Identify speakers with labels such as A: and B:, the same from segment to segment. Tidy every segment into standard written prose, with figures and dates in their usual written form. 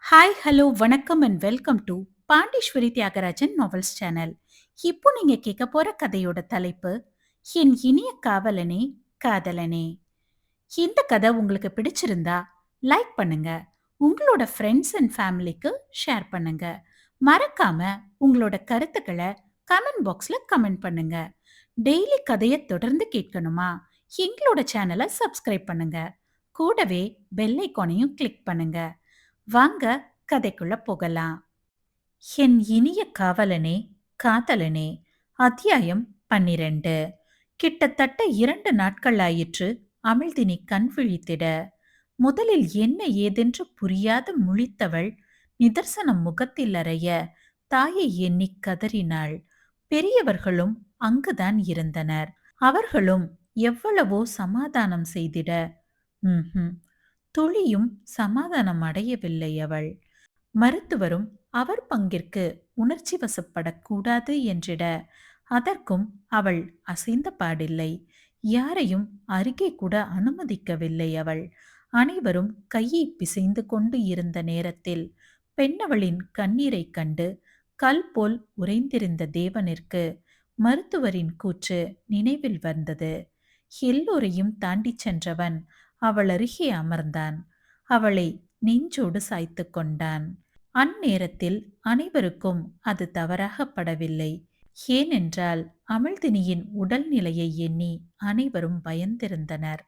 A: Hi, hello, வணக்கம் and welcome to Pandeeswari Thiagarajan novels channel. இப்போ நீங்க கேட்க போற கதையோட தலைப்பு என் இனிய காவலனே, காதலனே. இந்த கதை உங்களுக்கு பிடிச்சிருந்தா லைக் பண்ணுங்க, உங்களோட ஃப்ரெண்ட்ஸ் அண்ட் ஃபேமிலிக்கு ஷேர் பண்ணுங்க. மறக்காம உங்களோட கருத்துக்களை கமெண்ட் பாக்ஸ்ல கமெண்ட் பண்ணுங்க. டெய்லி கதையை தொடர்ந்து கேட்கணுமா? எங்களோட சேனலை சப்ஸ்கிரைப் பண்ணுங்க. கூடவே பெல் ஐகானையும் கிளிக் பண்ணுங்க. வாங்க கதைக்குள்ள போகலாம். என் இனிய காவலனே, காதலனே. அத்தியாயம் 12. கிட்டத்தட்ட 2 நாட்கள் ஆயிற்று அமிழ்தினி கண் விழித்திட. முதலில் என்ன ஏதென்று புரியாத முழித்தவள் நிதர்சனம் முகத்தில் அறைய தாயை எண்ணி கதறினாள். பெரியவர்களும் அங்குதான் இருந்தனர். அவர்களும் எவ்வளவோ சமாதானம் செய்திட ம்ஹும், துளியும் சமாதானம் அடையவில்லை அவள். மருத்துவரும் அவர் பங்கிற்கு உணர்ச்சி வசப்படக்கூடாது என்றிட அதற்கும் அவள் அசைந்த பாடில்லை. யாரையும் அருகே கூட அனுமதிக்கவில்லை அவள். அனைவரும் கையை பிசைந்து கொண்டு இருந்த நேரத்தில் பெண்ணவளின் கண்ணீரைக் கண்டு கல் போல் உறைந்திருந்த தேவனிற்கு மருத்துவரின் கூற்று நினைவில் வந்தது. எல்லோரையும் தாண்டிச் சென்றவன் அவள் அருகே அமர்ந்தான். அவளை நெஞ்சோடு சாய்த்து கொண்டான். அந்நேரத்தில் அனைவருக்கும் அது தவறாகப்படவில்லை. ஏனென்றால் அமிழ்தினியின் உடல்நிலையை எண்ணி அனைவரும் பயந்திருந்தனர்.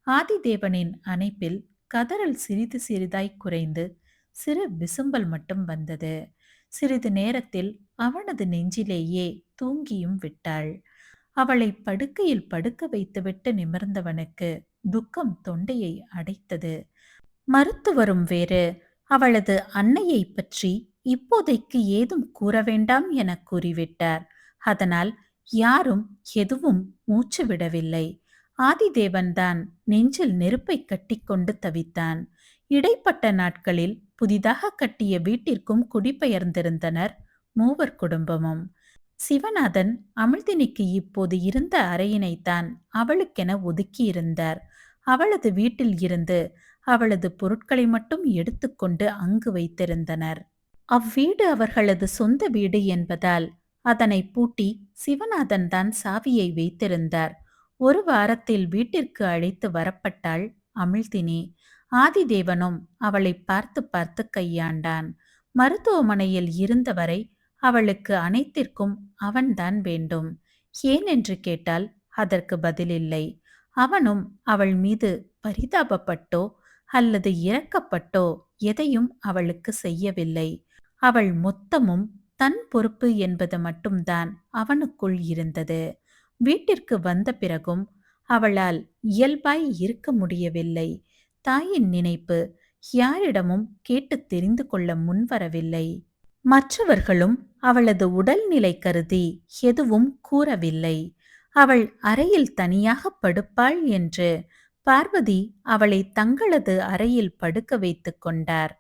A: ஆதிதேவனின் அணைப்பில் கதறல் சிறிது சிறிதாய் குறைந்து சிறு விசும்பல் மட்டும் வந்தது. சிறிது நேரத்தில் அவனது நெஞ்சிலேயே தூங்கியும் விட்டாள். அவளை படுக்கையில் படுக்க வைத்துவிட்டு நிமிர்ந்தவனுக்கு துக்கம் தொண்டையை அடைத்தது. மருத்துவரும் வேறு அவளது அன்னையை பற்றி இப்போதைக்கு ஏதும் கூற வேண்டாம் என கூறிவிட்டார். அதனால் யாரும் எதுவும் மூச்சு விடவில்லை. ஆதிதேவன்தான் நெஞ்சில் நெருப்பை கட்டிக்கொண்டு தவித்தான். இடைப்பட்ட நாட்களில் புதிதாக கட்டிய வீட்டிற்கும் குடிபெயர்ந்திருந்தனர் மூவர் குடும்பமும். சிவநாதன் அமிழ்தினிக்கு இப்போது இருந்த அறையினைத்தான் அவளுக்கென ஒதுக்கியிருந்தார். அவளது வீட்டில் இருந்து அவளது பொருட்களை மட்டும் எடுத்துக்கொண்டு அங்கு வைத்திருந்தனர். அவ்வீடு அவர்களது சொந்த வீடு என்பதால் அதனை பூட்டி சிவநாதன் தான் சாவியை வைத்திருந்தார். ஒரு வாரத்தில் வீட்டிற்கு அழைத்து வரப்பட்டாள் அமிழ்தினி. ஆதிதேவனும் அவளை பார்த்து பார்த்து கையாண்டான். மருத்துவமனையில் இருந்தவரை அவளுக்கு அனைத்திற்கும் அவன்தான் வேண்டும். ஏன் என்று கேட்டால் அதற்கு பதிலில்லை. அவனும் அவள் மீது பரிதாபப்பட்டோ அல்லது இரக்கப்பட்டோ எதையும் அவளுக்கு செய்யவில்லை. அவள் மொத்தமும் தன் பொறுப்பு என்பது மட்டும்தான் அவனுக்குள் இருந்தது. வீட்டிற்கு வந்த பிறகும் அவளால் இயல்பாய் இருக்க முடியவில்லை. தாயின் நினைப்பு யாரிடமும் கேட்டு தெரிந்து கொள்ள முன்வரவில்லை. மற்றவர்களும் அவளது உடல்நிலை கருதி எதுவும் கூறவில்லை. அவள் அறையில் தனியாக படுப்பாள் என்று பார்வதி அவளை தங்களது அறையில் படுக்க வைத்துக் கொண்டார்.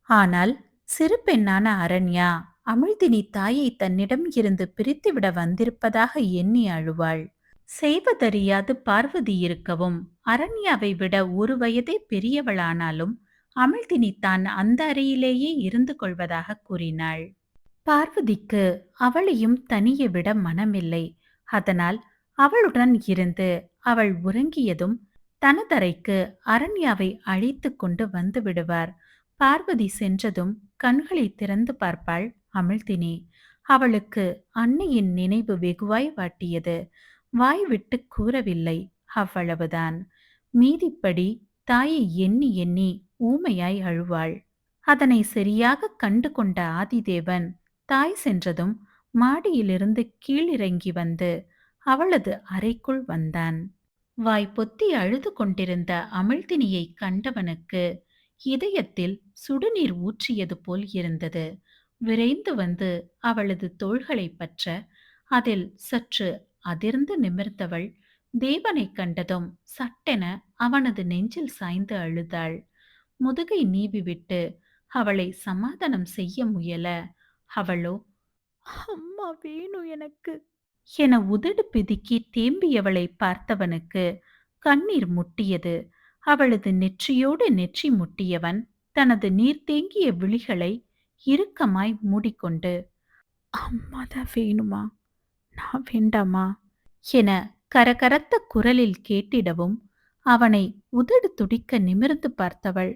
A: ஆனால் சிறு பெண்ணான அரண்யா அமிழ்தினி தாயை தன்னிடம் இருந்து பிரித்துவிட வந்திருப்பதாக எண்ணி அழுவாள். செய்வதறியாது பார்வதி இருக்கவும் அரண்யாவை விட ஒரு வயதே பெரியவளானாலும் அமிழ்தினி தான் அந்த அறையிலேயே இருந்து கொள்வதாக கூறினாள். பார்வதிக்கு அவளையும் தனியே விட மனமில்லை. அதனால் அவளுடன் இருந்து அவள் உறங்கியதும் தனதரைக்கு அரண்யாவை அழைத்து கொண்டு வந்து விடுவார். பார்வதி சென்றதும் கண்களை திறந்து பார்ப்பாள் அமிழ்தினி. அவளுக்கு அன்னையின் நினைவு வெகுவாய் வாட்டியது. வாய் விட்டு கூறவில்லை, அவ்வளவுதான். மீதிப்படி தாயை எண்ணி எண்ணி ஊமையாய் அழுவாள். அதனை சரியாக கண்டு கொண்ட ஆதிதேவன் தாய் சென்றதும் மாடியிலிருந்து கீழிறங்கி வந்து அவளது அறைக்குள் வந்தான். வாய் பொத்தி அழுது கொண்டிருந்த அமிழ்தினியை கண்டவனுக்கு இதயத்தில் சுடுநீர் ஊற்றியது போல் இருந்தது. விரைந்து வந்து அவளது தோள்களை பற்ற அதில் சற்று அதிர்ந்து நிமிர்ந்தவள் தேவனை கண்டதும் சட்டென அவனது நெஞ்சில் சாய்ந்து அழுதாள். முதுகை நீவிவிட்டு அவளை சமாதானம் செய்ய முயல அவளோ அம்மா வேணும் எனக்கு என உதடு பிதுக்கி தேம்பியவளை பார்த்தவனுக்கு கண்ணீர் முட்டியது. அவளது நெற்றியோடு நெற்றி முட்டியவன் தனது நீர் தேங்கிய விழிகளை இறுக்கமாய் மூடிக்கொண்டு, அம்மா தான் வேணுமா, நான் வேண்டாமா என கரகரத்த குரலில் கேட்டிடவும் அவனை உதடு துடிக்க நிமிர்ந்து பார்த்தவள்,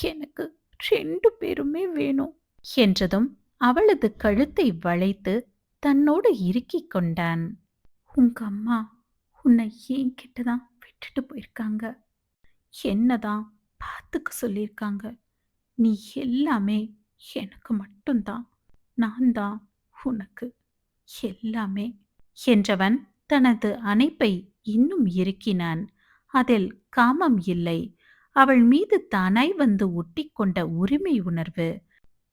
A: எனக்கு 2 பேருமே வேணும் என்றதும் அவளது கழுத்தை வளைத்து தன்னோடு இறுக்கிக் கொண்டான். உங்க அம்மா உன்னை என்கிட்ட தான் விட்டுட்டு போயிருக்காங்க. என்னதான் பார்த்துக்க சொல்லியிருக்காங்க. நீ எல்லாமே எனக்கு மட்டும்தான். நான் தான் உனக்கு எல்லாமே என்றவன் தனது அணைப்பை இன்னும் இறுக்கினான். அதில் காமம் இல்லை, அவள் மீது தானாய் வந்து ஒட்டிக்கொண்ட உரிமை உணர்வு.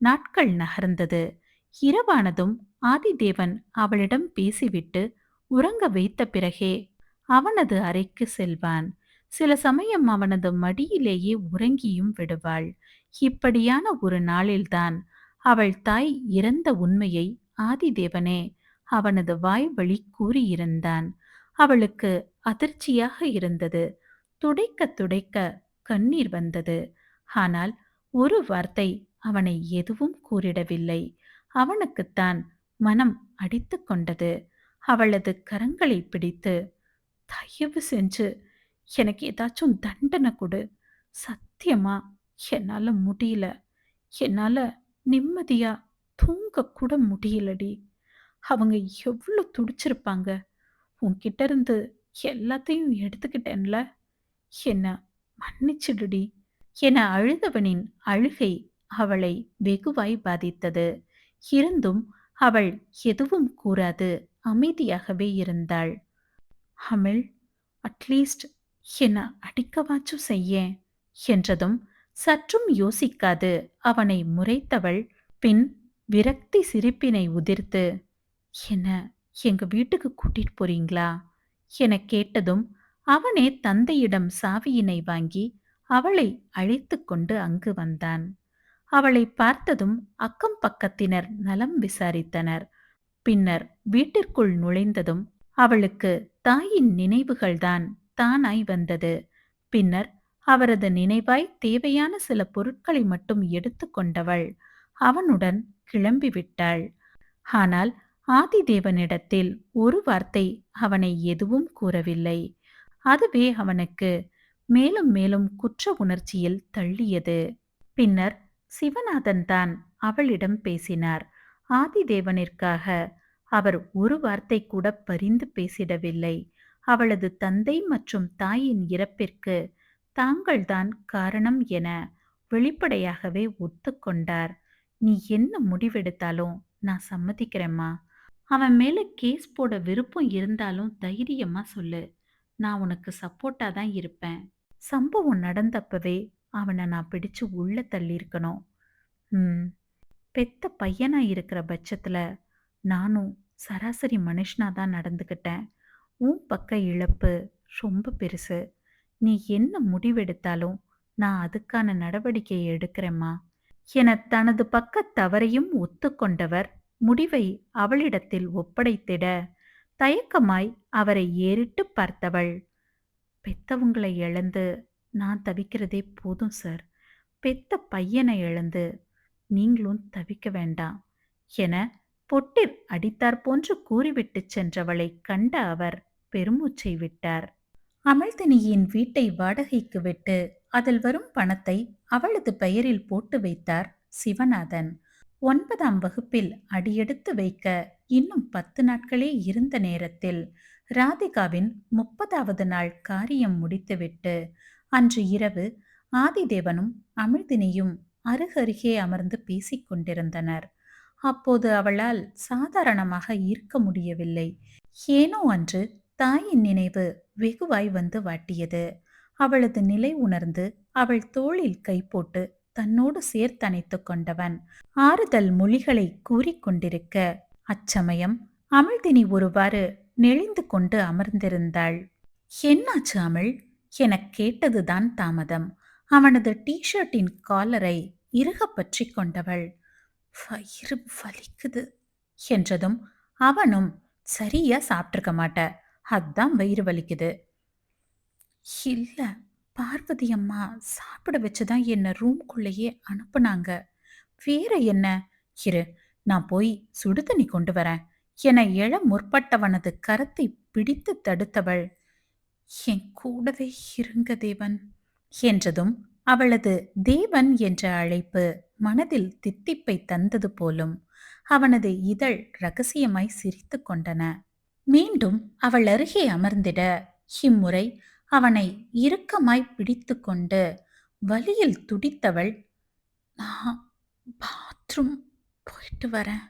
A: நாட்கள் நகர்ந்தது. இரவானதும் ஆதிதேவன் அவளிடம் பேசிவிட்டு உறங்க வைத்த பிறகே அவனது அறைக்கு செல்வான். சில சமயம் அவனது மடியிலேயே உறங்கியும் விடுவாள். இப்படியான ஒரு நாளில்தான் அவள் தாய் இறந்த உண்மையை ஆதிதேவனே அவனது வாய் வழி கூறியிருந்தான். அவளுக்கு அதிர்ச்சியாக இருந்தது. துடைக்க துடைக்க கண்ணீர் வந்தது. ஆனால் ஒரு வார்த்தை அவனை எதுவும் கூறிடவில்லை. அவனுக்குத்தான் மனம் அடித்துக் கொண்டது. அவளது கரங்களை பிடித்து, தயவு செஞ்சு எனக்கு ஏதாச்சும் தண்டனை கொடு. சத்தியமா என்னால முடியல. என்னால நிம்மதியா தூங்க கூட முடியலடி. அவங்க எவ்வளோ துடிச்சிருப்பாங்க. உன்கிட்ட இருந்து எல்லாத்தையும் எடுத்துக்கிட்டேன்ல. என்ன மன்னிச்சிடுடி என அழுதவனின் அழுகை அவளை வெகுவாய் பாதித்தது. இருந்தும் அவள் எதுவும் கூறாது அமைதியாகவே இருந்தாள். அமிழ், அட்லீஸ்ட் என்ன அடிக்கவாச்சும் செய்யேன் என்றதும் சற்றும் யோசிக்காது அவனை முறைத்தவள் பின் விரக்தி சிரிப்பினை உதிர்த்து, என்ன எங்க வீட்டுக்கு கூட்டிட்டு போறீங்களா என கேட்டதும் அவனே தந்தையிடம் சாவியினை வாங்கி அவளை அழைத்து கொண்டு அங்கு வந்தான். அவளை பார்த்ததும் அக்கம் பக்கத்தினர் நலம் விசாரித்தனர். பின்னர் வீட்டிற்குள் நுழைந்ததும் அவளுக்கு தாயின் நினைவுகள்தான் தானாய் வந்தது. பின்னர் அவரது நினைவாய் தேவையான சில பொருட்களை மட்டும் எடுத்து கொண்டவள் அவனுடன் கிளம்பிவிட்டாள். ஆனால் ஆதிதேவனிடத்தில் ஒரு வார்த்தை அவனை எதுவும் கூறவில்லை. அதுவே அவனுக்கு மேலும் மேலும் குற்ற உணர்ச்சியில் தள்ளியது. பின்னர் சிவநாதன் தான் அவளிடம் பேசினார். ஆதிதேவனிற்காக அவர் ஒரு வார்த்தை கூட பரிந்து பேசிடவில்லை. அவளது தந்தை மற்றும் தாயின் இறப்பிற்கு தாங்கள்தான் காரணம் என வெளிப்படையாகவே ஒத்துக்கொண்டார். நீ என்ன முடிவெடுத்தாலும் நான் சம்மதிக்கிறேம்மா. அவன் மேல கேஸ் போட விருப்பம் இருந்தாலும் தைரியமா சொல்லு. நான் உனக்கு சப்போர்ட்டா தான் இருப்பேன். சம்பவம் நடந்தப்பவே அவனை நான் பிடிச்சு உள்ள தள்ளியிருக்கணும். ம் பெத்த பையனா இருக்கிற பட்சத்துல நானும் சராசரி மனுஷனா தான் நடந்துக்கிட்டேன். உன் பக்க இழப்பு ரொம்ப பெருசு. நீ என்ன முடிவெடுத்தாலும் நான் அதுக்கான நடவடிக்கையை எடுக்கிறேம்மா என தனது பக்க தவறையும் ஒத்துக்கொண்டவர் முடிவை அவளிடத்தில் ஒப்படைத்திட தயக்கமாய் அவரை ஏறிட்டு பார்த்தவள், பெத்தவங்களை இழந்து நான் தவிக்கிறதே போதும் சார். பெத்த பையனை இழந்து நீங்களும் தவிக்க வேண்டாம் என பொட்டில் அடித்தார் போன்று கூறிவிட்டு சென்றவளை கண்ட அவர் பெருமூச்சை விட்டார். அமிழ்தினியின் வீட்டை வாடகைக்கு விட்டு அதில் வரும் பணத்தை அவளது பெயரில் போட்டு வைத்தார் சிவநாதன். 9ஆம் வகுப்பில் அடியெடுத்து வைக்க இன்னும் 10 நாட்களே இருந்த நேரத்தில் ராதிகாவின் 30வது நாள் காரியம் முடித்துவிட்டு அன்று இரவு ஆதிதேவனும் அமிழ்தினியும் அருகருகே அமர்ந்து பேசிக் கொண்டிருந்தனர். அப்போது அவளால் சாதாரணமாக இருக்க முடியவில்லை. ஏனோ அன்று தாயின் நினைவு வெகுவாய் வந்து வாட்டியது. அவளது நிலை உணர்ந்து அவள் தோளில் கை போட்டு தன்னோடு சேர்த்தணைத்துக் கொண்டவன் ஆறுதல் மொழிகளை கூறிக்கொண்டிருக்க அச்சமயம் அமிழ்தினி ஒருவாறு நெளிந்து கொண்டு அமர்ந்திருந்தாள். என்னாச்சு அமிழ் எனக் கேட்டதுதான் தாமதம். அவனது ஷர்ட்டின் காலரை இறுக பற்றி கொண்டவள், வயிறு வலிக்குது என்றதும் அவனும், சரியா சாப்பிட்டிருக்க மாட்ட, அதான் வயிறு வலிக்குது. இல்ல, பார்வதி அம்மா சாப்பிட வச்சுதான் என்ன ரூம்குள்ளேயே அனுப்புனாங்க. வேற என்ன? இரு, நான் போய் சுடு தண்ணி கொண்டு வரேன் என எழ முற்பட்டவனது கரத்தை பிடித்து தடுத்தவள், என் கூடவே இருங்க தேவன் என்றதும் அவளது தேவன் என்ற அழைப்பு மனதில் தித்திப்பை தந்தது போலும். அவனது இதழ் ரகசியமாய் சிரித்துக் கொண்டன. மீண்டும் அவள் அருகே அமர்ந்திட, இம்முறை அவனை இறுக்கமாய் பிடித்துக்கொண்டு வலியில் துடித்தவள், நான் பாத்ரூம் போயிட்டு வரேன்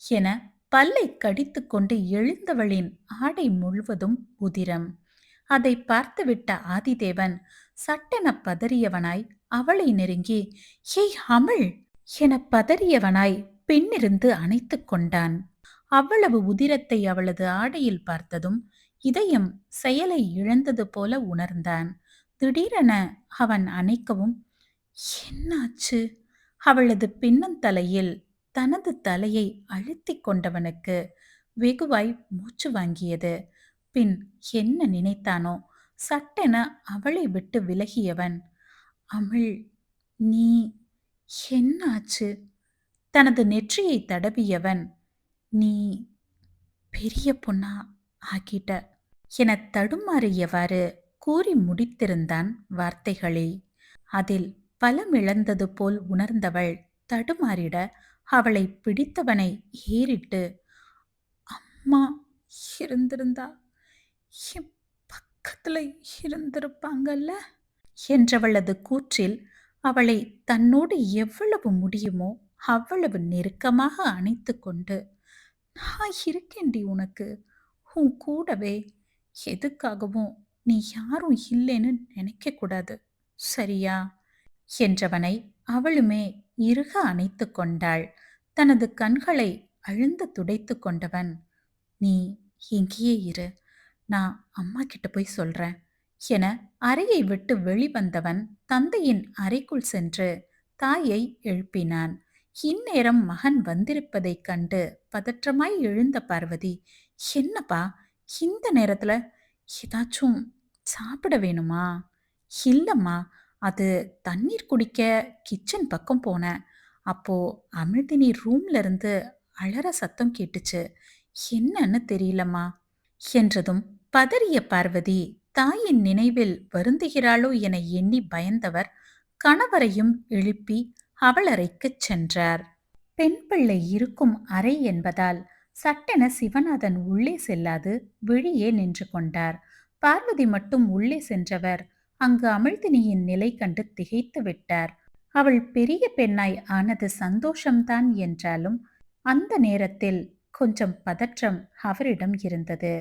A: என பல்லை கடித்துக்கொண்டு எழுந்தவளின் ஆடை முழுவதும் உதிரம். அதை பார்த்துவிட்ட ஆதிதேவன் சட்டென பதறியவனாய் அவளை நெருங்கி, ஏய் அமிழ் என பதறியவனாய் பின்னிருந்து அணைத்துக் கொண்டான். அவ்வளவு உதிரத்தை அவளது ஆடையில் பார்த்ததும் இதயம் செயலை இழந்தது போல உணர்ந்தான். திடீரென அவன் அணைக்கவும், என்னாச்சு? அவளது பின்னந்தலையில் தனது தலையை அழுத்திக் கொண்டவனுக்கு வெகுவாய் மூச்சு வாங்கியது. பின் என்ன நினைத்தானோ, சட்டென அவளை விட்டு விலகியவன், அமிழ், நீ என்னாச்சு? தனது நெற்றியை தடவியவன், நீ பெரிய பொண்ணா ஆகிட்ட என தடுமாறியவாறு கூறி முடித்திருந்தான் வார்த்தைகளை. அதில் பலமிழந்தது போல் உணர்ந்தவள் தடுமாறிட, அவளை பிடித்தவனை ஏறிட்டு, அம்மா இருந்திருந்தா என் பக்கத்துல இருந்திருப்பாங்கல்ல என்றவளது கூற்றில் அவளை தன்னோடு எவ்வளவு முடியுமோ அவ்வளவு நெருக்கமாக அணைத்து கொண்டு, நான் இருக்கேன்டி உனக்கு, உன் கூடவே. எதுக்காகவும் நீ யாரும் இல்லைன்னு நினைக்க கூடாது, சரியா என்றவனை அவளுமே இறுக அணைத்து கொண்டாள். தனது கண்களை அழுந்த துடைத்து கொண்டவன், நீ இங்கேயே இரு, நான் அம்மா கிட்ட போய் சொல்றேன் என அறையை விட்டு வெளிவந்தவன் தந்தையின் அறைக்குள் சென்று தாயை எழுப்பினான். இந்நேரம் மகன் வந்திருப்பதைக் கண்டு பதற்றமாய் எழுந்த பார்வதி, என்னப்பா இந்த நேரத்துல? ஏதாச்சும் சாப்பிட வேணுமா? இல்லம்மா, அது தண்ணீர் குடிக்க கிச்சன் பக்கம் போனேன். அப்போ அமிர்தினி ரூம்ல இருந்து அலற சத்தம் கேட்டுச்சு. என்னன்னு தெரியலம்மா என்றதும் பதறிய பார்வதி தாயின் நினைவில் வருந்துகிறாளோ என எண்ணி பயந்தவர் கணவரையும் எழுப்பி அவள் அறைக்குச் சென்றார். பெண் பிள்ளை இருக்கும் அறை என்பதால் சட்டென சிவநாதன் உள்ளே செல்லாது வெளியே நின்று கொண்டார். பார்வதி மட்டும் உள்ளே சென்றவர் அங்கு அமிழ்தினியின் நிலை கண்டு திகைத்து விட்டார். அவள் பெரிய பெண்ணாய் ஆனது சந்தோஷம்தான் என்றாலும் அந்த நேரத்தில் கொஞ்சம் பதற்றம் அவரிடம் இருந்தது.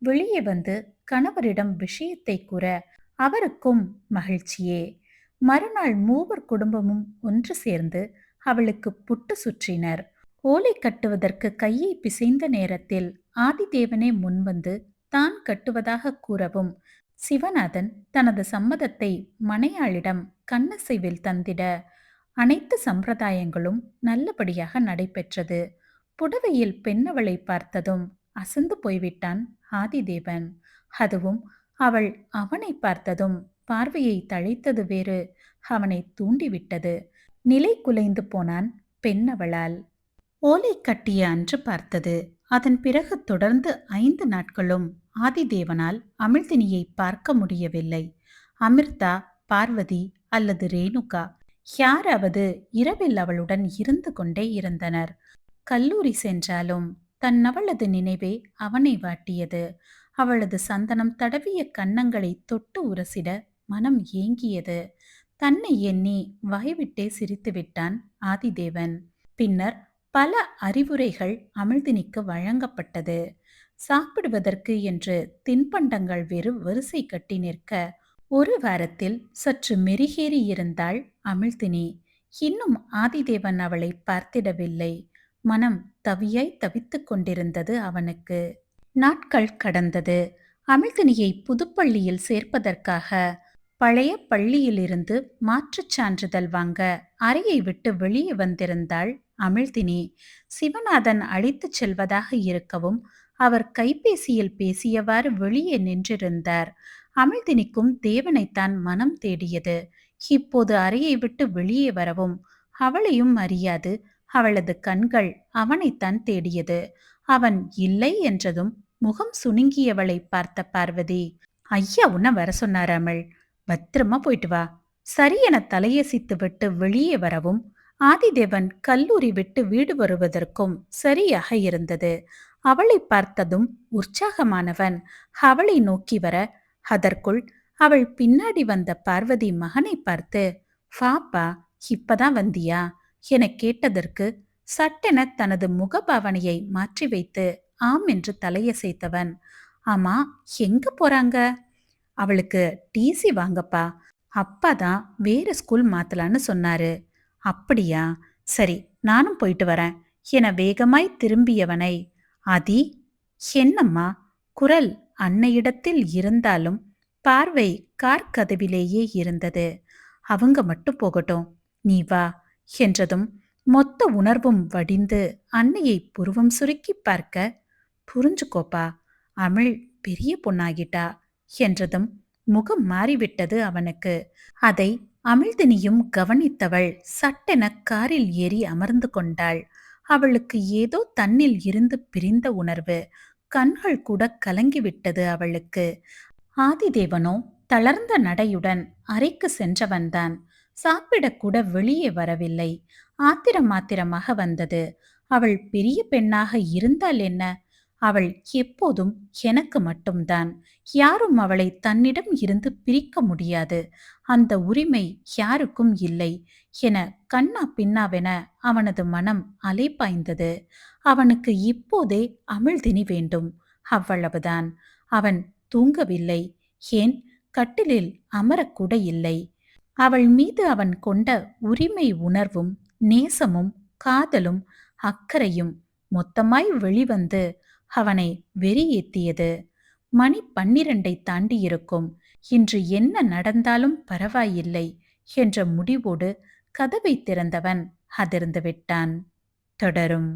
A: வெளியே வந்து கணவரிடம் விஷயத்தை கூற அவருக்கும் மகிழ்ச்சியே. மறுநாள் மூவர் குடும்பமும் ஒன்று சேர்ந்து அவளுக்கு புட்டு சுற்றினர். ஓலை கட்டுவதற்கு கையை பிசைந்த நேரத்தில் ஆதிதேவனே முன்வந்து தான் கட்டுவதாக கூறவும் சிவநாதன் தனது சம்மதத்தை மனையாளிடம் கண்ணசைவில் தந்திட அனைத்து சம்பிரதாயங்களும் நல்லபடியாக நடைபெற்றது. புடவையில் பெண்ணவளை பார்த்ததும் அசந்து போய்விட்டான் ஆதிதேவன். அதுவும் அவள் அவனை பார்த்ததும் பார்வையை தழைத்தது வேறு அவனை தூண்டிவிட்டது. நிலை குலைந்து போனான் பெண்ணவளால். ஓலை கட்டிய அன்று பார்த்தது. அதன் பிறகு தொடர்ந்து 5 நாட்களும் ஆதிதேவனால் அமிழ்தினியை பார்க்க முடியவில்லை. அமிர்தா, பார்வதி அல்லது ரேணுகா யாராவது இரவில் அவளுடன் இருந்து கொண்டே இருந்தனர். கல்லூரி சென்றாலும் தன்னவளது நினைவே அவனை வாட்டியது. அவளது சந்தனம் தடவிய கன்னங்களை தொட்டு உரசிட மனம் ஏங்கியது. தன்னை எண்ணி வாய்விட்டே சிரித்துவிட்டான் ஆதிதேவன். பின்னர் பல அறிவுரைகள் அமிழ்தினிக்கு வழங்கப்பட்டது. சாப்பிடுவதற்கு என்று தின்பண்டங்கள் வேறு வரிசை கட்டி நிற்க ஒரு வாரத்தில் சற்று மெருகேறி இருந்தாள் அமிழ்தினி. இன்னும் ஆதிதேவன் அவளை பார்த்திடவில்லை. மனம் தவியாய் தவித்துக் கொண்டிருந்தது அவனுக்கு. நாட்கள் கடந்தது. அமிழ்தினியை புதுப்பள்ளியில் சேர்ப்பதற்காக பழைய பள்ளியிலிருந்து மாற்றுச் சான்றிதழ் வாங்க அறையை விட்டு வெளியே வந்திருந்தாள் அமிழ்தினி. சிவநாதன் அழைத்துச் செல்வதாக இருக்கவும் அவர் கைபேசியில் பேசியவாறு வெளியே நின்றிருந்தார். அமிழ்தினிக்கும் தேவனைத்தான் மனம் தேடியது. இப்போது அறையை விட்டு வெளியே வரவும் அவளையும் அறியாது அவளது கண்கள் அவனைத்தான் தேடியது. அவன் இல்லை என்றதும் முகம் சுணுங்கியவளை பார்த்த பார்வதி, ஐயா உன்ன வர சொன்னார் அமிழ், பத்திரமா போயிட்டு வா, சரி என தலையசைத்து விட்டு வெளியே வரவும் ஆதிதேவன் கல்லூரி விட்டு வீடு வருவதற்கும் சரியாக இருந்தது. அவளை பார்த்ததும் உற்சாகமானவன் அவளை நோக்கி வர, அதற்குள் அவள் பின்னாடி வந்த பார்வதி மகனை பார்த்து, வாப்பா, இப்பதான் வந்தியா என கேட்டதற்கு சட்டென தனது முகபாவனையை மாற்றி வைத்து ஆம் என்று தலையசைத்தவன், ஆமா, எங்க போறாங்க? அவளுக்கு டிசி வாங்கப்பா, அப்பா தான் வேற ஸ்கூல் மாத்தலான்னு சொன்னாரு. அப்படியா, சரி, நானும் போயிட்டு வரேன் என வேகமாய் திரும்பியவனை, ஆதி, என்னம்மா? குரல் அன்னையிடத்தில் இருந்தாலும் பார்வை கார் கதவிலேயே இருந்தது. அவங்க மட்டும் போகட்டும், நீ வா என்றதும் மொத்த உணர்வும் வடிந்து அன்னையை புருவம் சுருக்கி பார்க்க, புரிஞ்சுக்கோப்பா, அமிழ் பெரிய பொண்ணாகிட்டா என்றதும் முகம் மாறிவிட்டது அவனுக்கு. அதை அமிழ்தினியும் கவனித்தவள் சட்டென காரில் ஏறி அமர்ந்து கொண்டாள். அவளுக்கு ஏதோ தன்னில் இருந்து பிரிந்த உணர்வு. கண்கள் கூட கலங்கிவிட்டது அவளுக்கு. ஆதிதேவனோ தளர்ந்த நடையுடன் அறைக்கு சென்றவன்தான். சாப்பிடக்கூட வெளியே வரவில்லை. ஆத்திரமாக வந்தது. அவள் பெரிய பெண்ணாக இருந்தால் என்ன? அவள் எப்போதும் எனக்கு மட்டும்தான். யாரும் அவளை தன்னிடம் இருந்து பிரிக்க முடியாது. அந்த உரிமை யாருக்கும் இல்லை என கண்ணா பின்னாவென அவனது மனம் அலைபாய்ந்தது. அவனுக்கு இப்போதே அமிழ்தினி வேண்டும், அவ்வளவுதான். அவன் தூங்கவில்லை, ஏன் கட்டிலில் அமரக்கூட இல்லை. அவள் மீது அவன் கொண்ட உரிமை உணர்வும் நேசமும் காதலும் அக்கறையும் மொத்தமாய் வெளிவந்து அவனை வெறியேத்தியது. மணி 12 தாண்டியிருக்கும். இன்று என்ன நடந்தாலும் பரவாயில்லை என்ற முடிவோடு கதவை திறந்தவன் அதிர்ந்து விட்டான். தொடரும்.